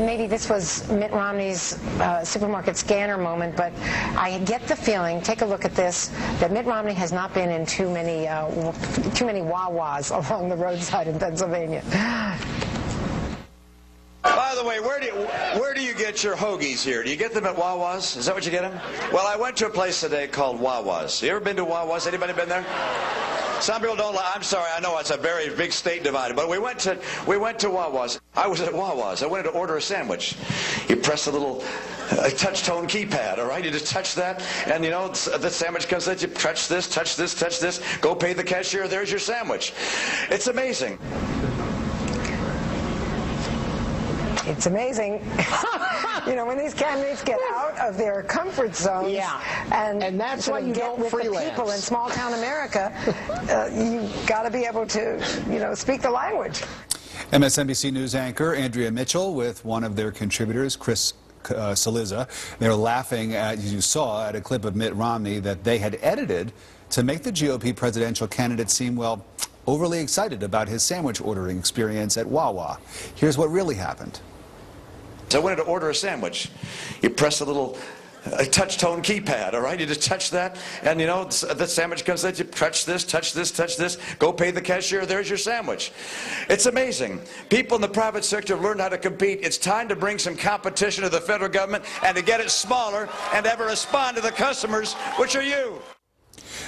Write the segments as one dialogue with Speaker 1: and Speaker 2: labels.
Speaker 1: And maybe this was Mitt Romney's supermarket scanner moment, but I get the feeling, take a look at this, that Mitt Romney has not been in too many Wawas along the roadside in Pennsylvania.
Speaker 2: By the way, where do you get your hoagies here? Do you get them at Wawa's? Is that what you get them? Well, I went to a place today called Wawa's. You ever been to Wawa's? Anybody been there? Some people don't. I'm sorry. I know it's a very big state divided, but we went to Wawa's. I was at Wawa's. I wanted to order a sandwich. You press the little touch-tone keypad. All right, you just touch that, and you know the sandwich comes out. You touch this, touch this, touch this. Go pay the cashier. There's your sandwich. It's amazing.
Speaker 1: It's amazing, you know, when these candidates get out of their comfort zones, and that's why you get with freelance. The people in small-town America. You got to be able to, you know, speak the language.
Speaker 3: MSNBC News anchor Andrea Mitchell with one of their contributors, Chris Saliza. They're laughing, as you saw, at a clip of Mitt Romney that they had edited to make the GOP presidential candidate seem, well, overly excited about his sandwich ordering experience at Wawa. Here's what really happened.
Speaker 2: I wanted to order a sandwich. You press the little touch-tone keypad, all right? You just touch that, and you know the sandwich comes out. You touch this, touch this, touch this. Go pay the cashier. There's your sandwich. It's amazing. People in the private sector have learned how to compete. It's time to bring some competition to the federal government and to get it smaller and to ever respond to the customers, which are you.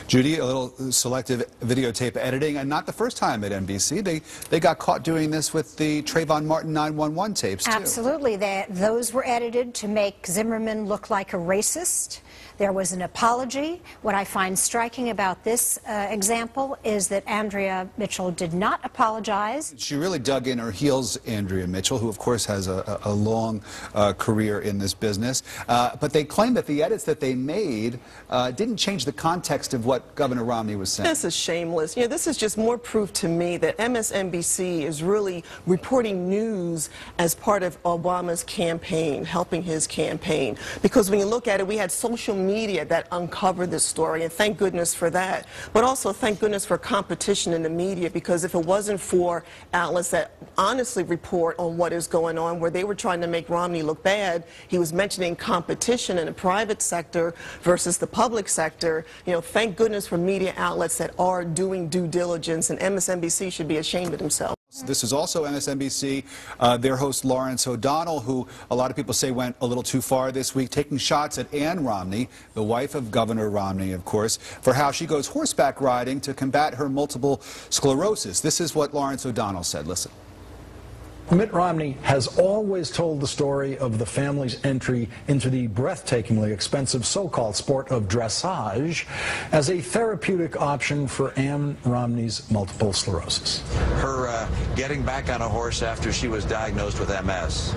Speaker 3: Judy, a little selective videotape editing, and not the first time at NBC. They got caught doing this with the Trayvon Martin 911 tapes, too.
Speaker 4: Absolutely. Those were edited to make Zimmerman look like a racist. There was an apology. What I find striking about this example is that Andrea Mitchell did not apologize.
Speaker 3: She really dug in her heels, Andrea Mitchell, who, of course, has a long career in this business. But they claim that the edits that they made didn't change the context of what Governor Romney was saying.
Speaker 5: This is shameless. You know, this is just more proof to me that MSNBC is really reporting news as part of Obama's campaign, helping his campaign. Because when you look at it, we had social media that uncovered this story, and thank goodness for that. But also thank goodness for competition in the media, because if it wasn't for outlets that honestly report on what is going on, where they were trying to make Romney look bad, he was mentioning competition in the private sector versus the public sector. You know, thank goodness for media outlets that are doing due diligence, and MSNBC should be ashamed of themselves.
Speaker 3: This is also MSNBC, their host Lawrence O'Donnell, who a lot of people say went a little too far this week, taking shots at Ann Romney, the wife of Governor Romney, of course, for how she goes horseback riding to combat her multiple sclerosis. This is what Lawrence O'Donnell said. Listen.
Speaker 6: Mitt Romney has always told the story of the family's entry into the breathtakingly expensive so-called sport of dressage as a therapeutic option for Ann Romney's multiple sclerosis.
Speaker 7: Her getting back on a horse after she was diagnosed with MS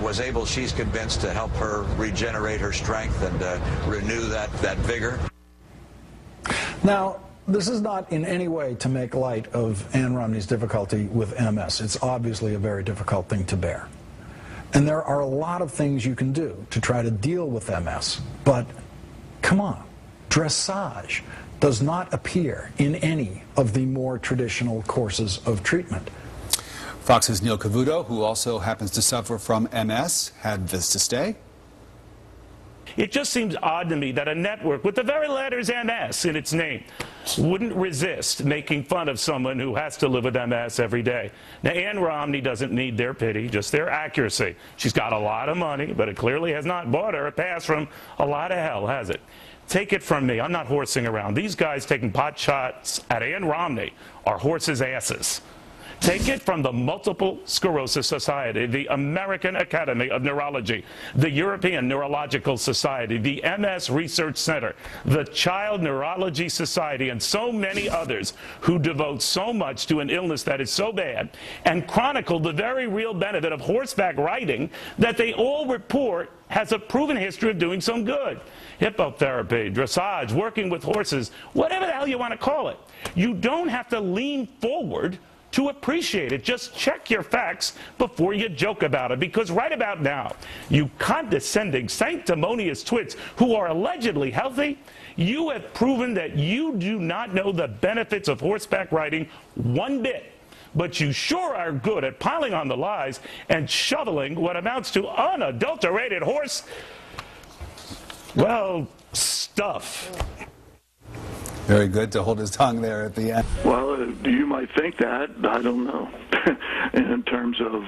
Speaker 7: was able, she's convinced, to help her regenerate her strength and renew that vigor.
Speaker 6: Now, this is not in any way to make light of Ann Romney's difficulty with MS. It's obviously a very difficult thing to bear. And there are a lot of things you can do to try to deal with MS. But come on, dressage does not appear in any of the more traditional courses of treatment.
Speaker 3: Fox's Neil Cavuto, who also happens to suffer from MS, had this to say.
Speaker 8: It just seems odd to me that a network with the very letters MS in its name wouldn't resist making fun of someone who has to live with MS every day. Now, Ann Romney doesn't need their pity, just their accuracy. She's got a lot of money, but it clearly has not bought her a pass from a lot of hell, has it? Take it from me, I'm not horsing around. These guys taking pot shots at Ann Romney are horses' asses. Take it from the Multiple Sclerosis Society, the American Academy of Neurology, the European Neurological Society, the MS Research Center, the Child Neurology Society, and so many others who devote so much to an illness that is so bad and chronicle the very real benefit of horseback riding that they all report has a proven history of doing some good. Hippotherapy, dressage, working with horses, whatever the hell you want to call it. You don't have to lean forward to appreciate it. Just check your facts before you joke about it, because right about now, you condescending, sanctimonious twits who are allegedly healthy, you have proven that you do not know the benefits of horseback riding one bit. but you sure are good at piling on the lies and shoveling what amounts to unadulterated horse, well, stuff.
Speaker 3: Very good to hold his tongue there at the end.
Speaker 9: Well, you might think that. I don't know. In terms of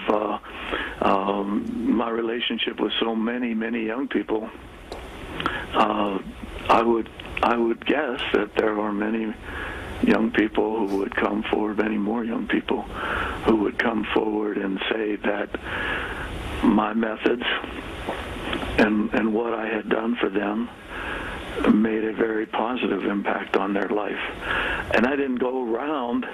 Speaker 9: my relationship with so many young people, I would guess that there are many young people who would come forward, many more young people who would come forward and say that my methods and what I had done for them made a very positive impact on their life. And I didn't go around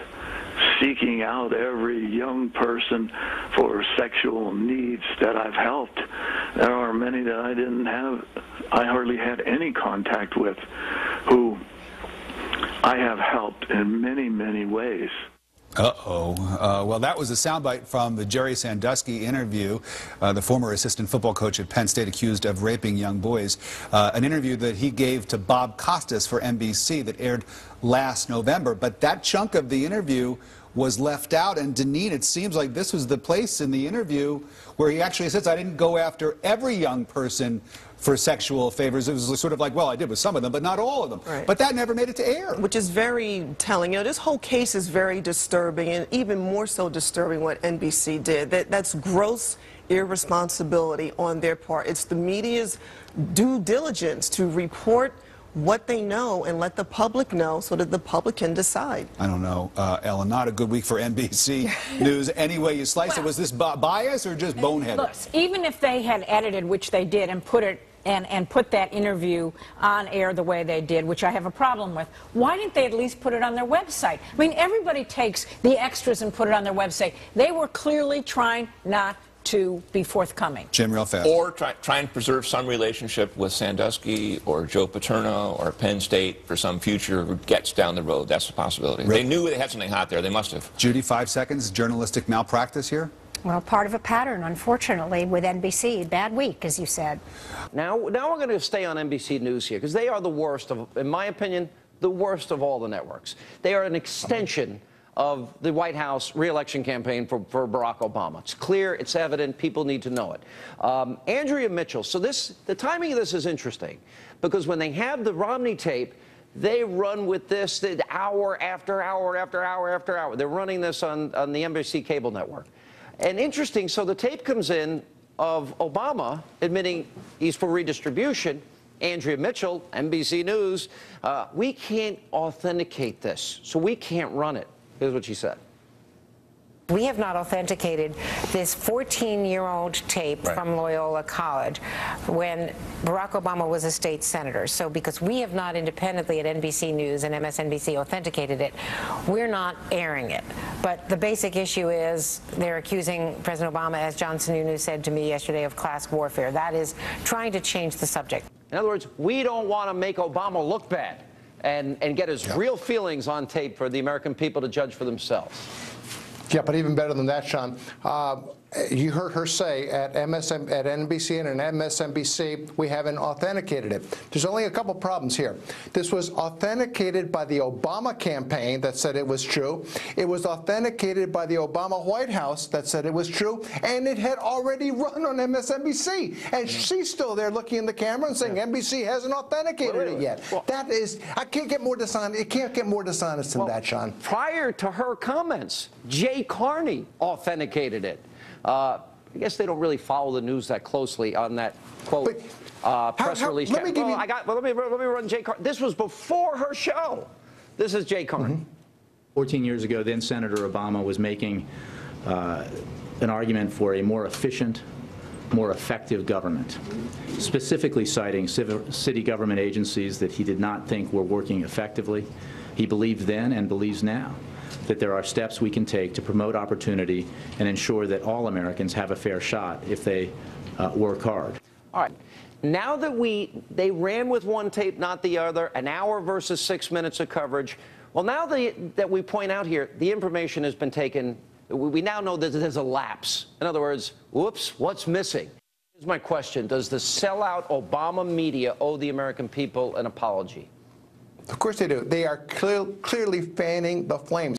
Speaker 9: seeking out every young person for sexual needs that I've helped. There are many that I hardly had any contact with, who I have helped in many ways.
Speaker 3: Well, that was a soundbite from the Jerry Sandusky interview, the former assistant football coach at Penn State accused of raping young boys. An interview that he gave to Bob Costas for NBC that aired last November. But that chunk of the interview was left out. And Deneen, it seems like this was the place in the interview where he actually says, I didn't go after every young person for sexual favors. It was sort of like, well, I did with some of them, but not all of them.
Speaker 5: Right.
Speaker 3: But that never made it to air.
Speaker 5: Which is very telling. You know, this whole case is very disturbing, and even more so disturbing what NBC did. That's gross irresponsibility on their part. It's the media's due diligence to report what they know and let the public know so that the public can decide.
Speaker 3: I don't know, Ellen, not a good week for NBC News any way you slice it. Was this bias or just boneheaded?
Speaker 10: Look, even if they had edited, which they did, and put it and put that interview on air the way they did, which I have a problem with, why didn't they at least put it on their website? I mean, everybody takes the extras and put it on their website. They were clearly trying not to be forthcoming.
Speaker 3: Jim, real fast.
Speaker 11: Or try and preserve some relationship with Sandusky or Joe Paterno or Penn State for some future gets down the road. That's a possibility. They knew they had something hot there. They must have.
Speaker 3: Judy, 5 seconds. Journalistic malpractice here?
Speaker 4: Well, part of a pattern, unfortunately, with NBC. Bad week, as you said.
Speaker 12: Now we're going to stay on NBC News here, because they are the worst of, in my opinion, the worst of all the networks. They are an extension of the White House re-election campaign for Barack Obama. It's clear, it's evident, people need to know it. Andrea Mitchell, so the timing of this is interesting, because when they have the Romney tape, they run with this hour after hour after hour after hour. They're running this on the NBC cable network. And interesting, so the tape comes in of Obama admitting he's for redistribution. Andrea Mitchell, NBC News, we can't authenticate this, so we can't run it. Here's what she said.
Speaker 13: We have not authenticated this 14-year-old tape from Loyola College when Barack Obama was a state senator. So because we have not independently at NBC News and MSNBC authenticated it, we're not airing it. But the basic issue is they're accusing President Obama, as John Sununu said to me yesterday, of class warfare. That is trying to change the subject.
Speaker 12: In other words, we don't want to make Obama look bad and get his real feelings on tape for the American people to judge for themselves.
Speaker 14: Yeah, but even better than that, Sean, you heard her say at NBC and MSNBC, we haven't authenticated it. There's only a couple problems here. This was authenticated by the Obama campaign that said it was true. It was authenticated by the Obama White House that said it was true, and it had already run on MSNBC. And she's still there looking in the camera and saying NBC hasn't authenticated it yet. Well, that is, I can't get more dishonest. It can't get more dishonest than that, Sean.
Speaker 12: Prior to her comments, Jay Carney authenticated it. I guess they don't really follow the news that closely on that quote press release. Let me run Jay Carney. This was before her show. This is Jay Carney.
Speaker 15: 14 years ago, then Senator Obama was making an argument for a more efficient, more effective government, specifically citing city government agencies that he did not think were working effectively. He believed then and believes now that there are steps we can take to promote opportunity and ensure that all Americans have a fair shot if they work hard.
Speaker 12: All right. Now that they ran with one tape, not the other, an hour versus 6 minutes of coverage, well, now that we point out here, the information has been taken. We now know that there's a lapse. In other words, whoops, what's missing? Here's my question. Does the sellout Obama media owe the American people an apology?
Speaker 14: Of course they do. They are clearly fanning the flames.